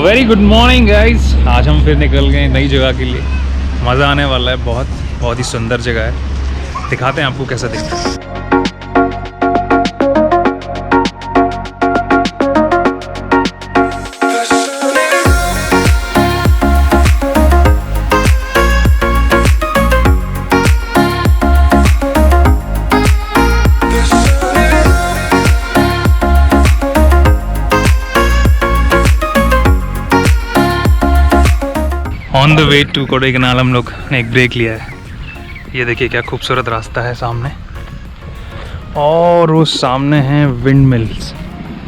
Very good morning guys. आज हम फिर निकल गए नई जगह के लिए। मज़ा आने वाला है, बहुत ही सुंदर जगह है। दिखाते हैं आपको कैसा दिखता है। On the way to Kodaikanal हम लोग ने एक ब्रेक लिया है। ये देखिए क्या खूबसूरत रास्ता है सामने, और वो सामने हैं विंड मिल्स।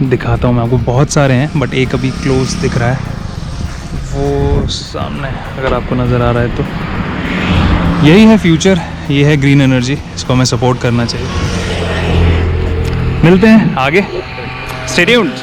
दिखाता हूँ मैं आपको, बहुत सारे हैं बट एक अभी क्लोज दिख रहा है वो सामने, अगर आपको नज़र आ रहा है तो। यही है फ्यूचर, ये है ग्रीन एनर्जी, इसको हमें सपोर्ट करना चाहिए। मिलते हैं आगे, stay tuned.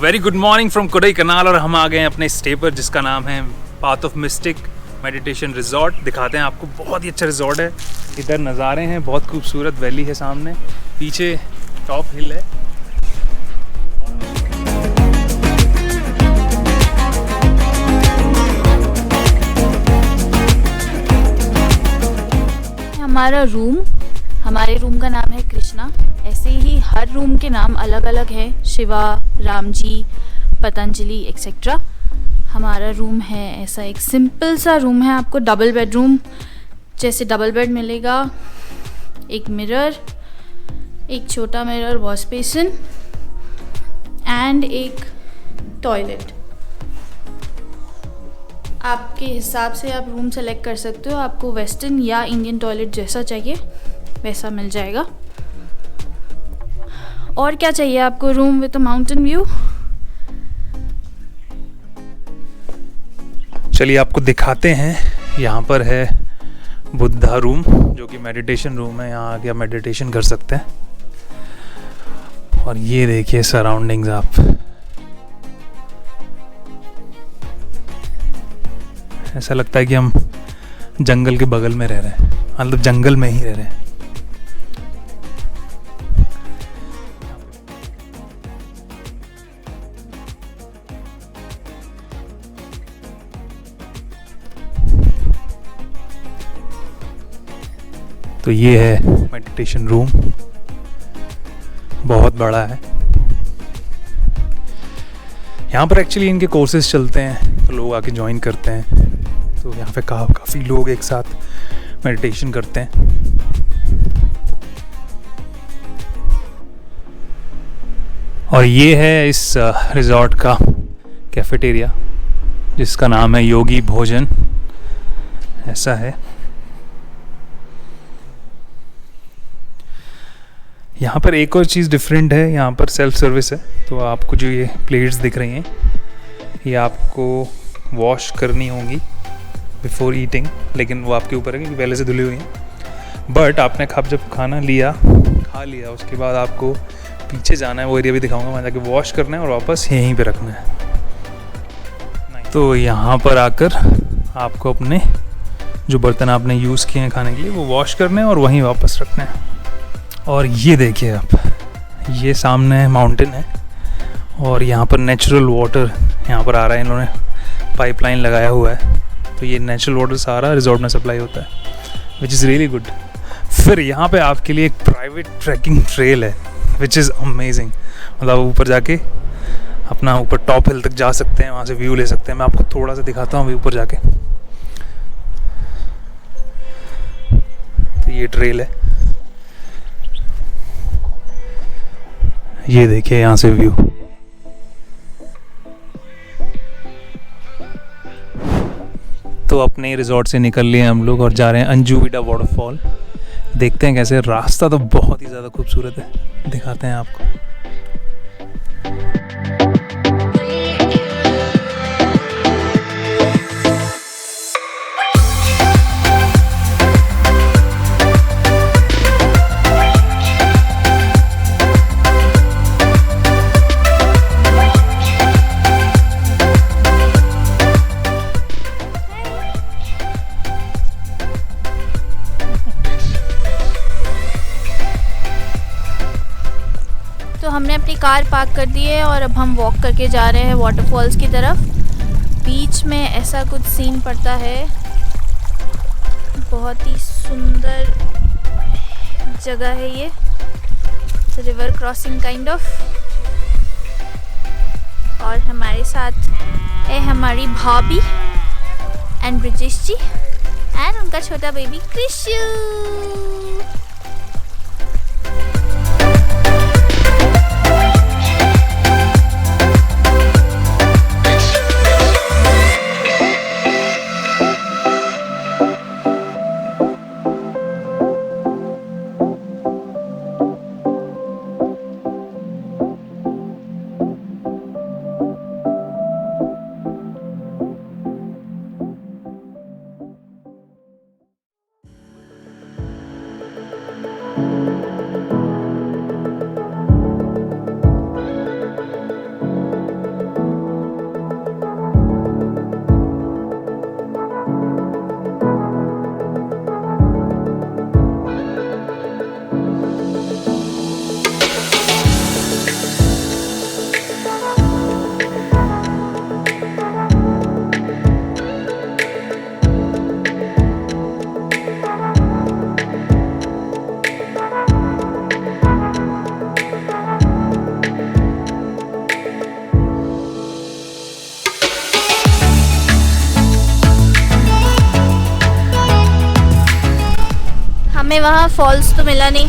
Very good morning from Kodaikanal, और हम आ गए हैं अपने स्टे पर जिसका नाम है path of mistake meditation resort. दिखाते हैं आपको, बहुत ही अच्छा रिजॉर्ट है। इधर नज़ारे हैं, बहुत खूबसूरत वैली है सामने, पीछे टॉप हिल है। हमारे रूम का नाम है कृष्णा। ऐसे ही हर रूम के नाम अलग अलग हैं, शिवा, राम जी, पतंजलि एक्सेट्रा। हमारा रूम है ऐसा एक सिंपल सा रूम है। आपको डबल बेडरूम जैसे डबल बेड मिलेगा, एक मिरर, एक छोटा मिरर, वॉश बेसिन एंड एक टॉयलेट। आपके हिसाब से आप रूम सेलेक्ट कर सकते हो। आपको वेस्टर्न या इंडियन टॉयलेट जैसा चाहिए वैसा मिल जाएगा। और क्या चाहिए आपको? Room with a mountain view. चलिए आपको दिखाते हैं। यहाँ पर है बुद्धा रूम, जो कि मेडिटेशन रूम है। यहाँ आके आप मेडिटेशन कर सकते हैं। और ये देखिए सराउंडिंग्स आप, ऐसा लगता है कि हम जंगल के बगल में रह रहे हैं, मतलब जंगल में ही रह रहे हैं। तो ये है मेडिटेशन रूम, बहुत बड़ा है। यहाँ पर एक्चुअली इनके कोर्सेज चलते हैं, तो लोग आके ज्वाइन करते हैं। तो यहाँ पे काफ़ी लोग एक साथ मेडिटेशन करते हैं। और ये है इस रिजॉर्ट का कैफेटेरिया, जिसका नाम है योगी भोजन, ऐसा है। यहाँ पर एक और चीज़ डिफरेंट है, यहाँ पर सेल्फ सर्विस है। तो आपको जो ये प्लेट्स दिख रही हैं, ये आपको वॉश करनी होंगी बिफोर ईटिंग, लेकिन वो आपके ऊपर है क्योंकि पहले से धुली हुई हैं। बट आपने जब खाना खा लिया, उसके बाद आपको पीछे जाना है, वो एरिया भी दिखाऊंगा, वहाँ जाके वॉश करना है और वापस यहीं पे रखना है। तो यहाँ पर आकर आपको अपने जो बर्तन आपने यूज़ किए हैं खाने के लिए, वो वॉश करने हैं और वहीं वापस रखने हैं। और ये देखिए आप, ये सामने माउंटेन है और यहाँ पर नेचुरल वाटर यहाँ पर आ रहा है, इन्होंने पाइपलाइन लगाया हुआ है। तो ये नेचुरल वाटर सारा रिजॉर्ट में सप्लाई होता है, विच इज़ रियली गुड। फिर यहाँ पे आपके लिए एक प्राइवेट ट्रैकिंग ट्रेल है, विच इज़ अमेजिंग। मतलब ऊपर जाके अपना ऊपर टॉप हिल तक जा सकते हैं, वहाँ से व्यू ले सकते हैं। मैं आपको थोड़ा सा दिखाता हूँ ऊपर जाके। तो ये ट्रेल है, ये देखिए यहाँ से व्यू। तो अपने रिजॉर्ट से निकल लिए हम लोग और जा रहे हैं अंजुविडा वाटरफॉल। देखते हैं कैसे, रास्ता तो बहुत ही ज़्यादा खूबसूरत है, दिखाते हैं आपको। तो हमने अपनी कार पार्क कर दी है और अब हम वॉक करके जा रहे हैं वाटरफॉल्स की तरफ। बीच में ऐसा कुछ सीन पड़ता है, बहुत ही सुंदर जगह है ये, रिवर क्रॉसिंग काइंड ऑफ। और हमारे साथ है हमारी भाभी एंड ब्रिजेश जी एंड उनका छोटा बेबी क्रिशु। हमें वहाँ फॉल्स तो मिला नहीं,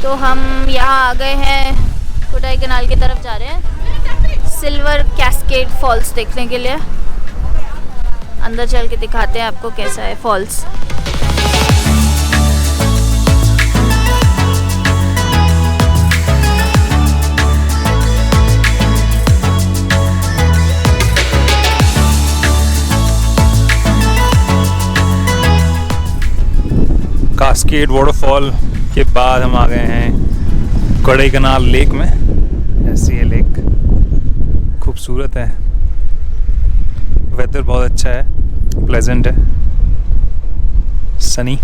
तो हम यहाँ आ गए हैं, कोडाईकनाल की तरफ जा रहे हैं सिल्वर कैस्केड फॉल्स देखने के लिए। अंदर चल के दिखाते हैं आपको कैसा है फॉल्स। कास्केड वाटरफॉल के बाद हम आ गए हैं कोडाईकनाल लेक में। ऐसी है लेक, खूबसूरत है, वेदर बहुत अच्छा है। प्लेजेंट है, सनी।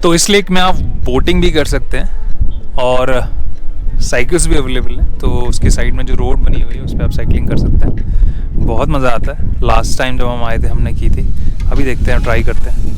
तो इस लेक में आप बोटिंग भी कर सकते हैं और साइकिल्स भी अवेलेबल है। तो उसके साइड में जो रोड बनी हुई है उस पर आप साइकिलिंग कर सकते हैं, बहुत मज़ा आता है। लास्ट टाइम जब हम आए थे हमने की थी, अभी देखते हैं, ट्राई करते हैं।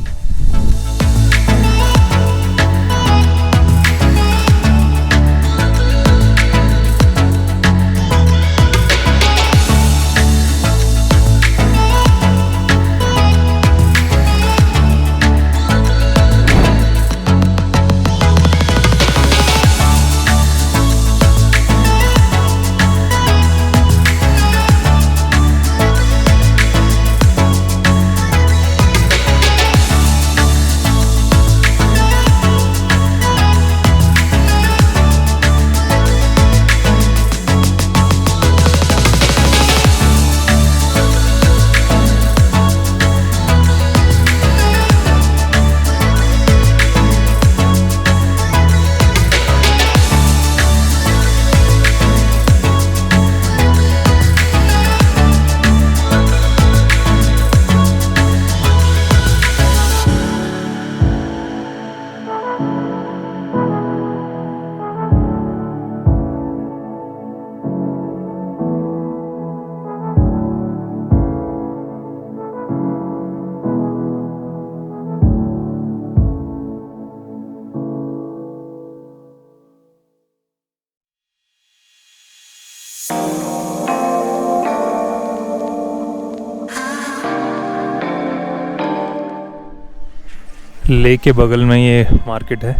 लेक के बगल में ये मार्केट है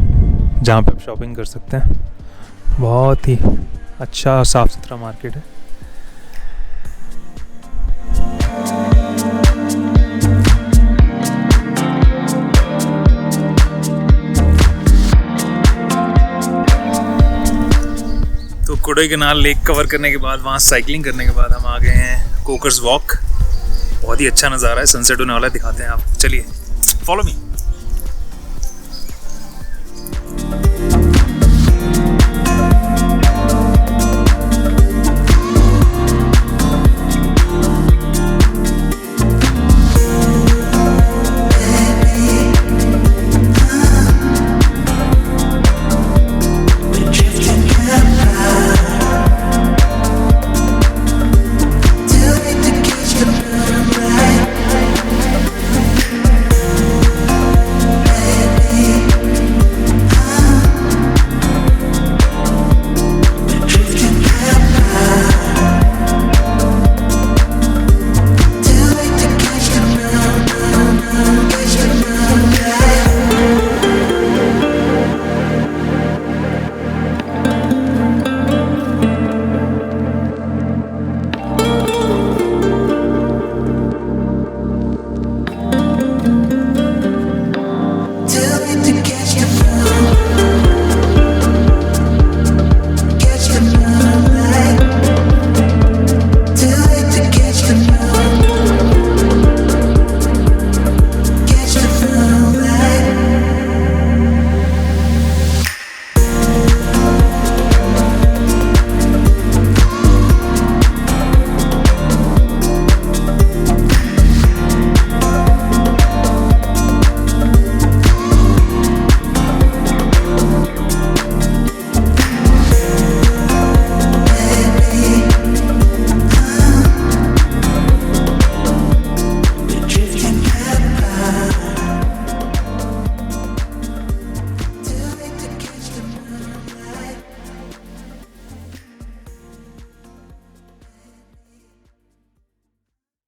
जहाँ पे आप शॉपिंग कर सकते हैं। बहुत ही अच्छा साफ़ सुथरा मार्केट है। तो कोडाईकनाल लेक कवर करने के बाद, वहाँ साइकिलिंग करने के बाद हम आ गए हैं कोकर्स वॉक। बहुत ही अच्छा नज़ारा है, सनसेट होने वाला है, दिखाते हैं आप, चलिए फॉलो मी।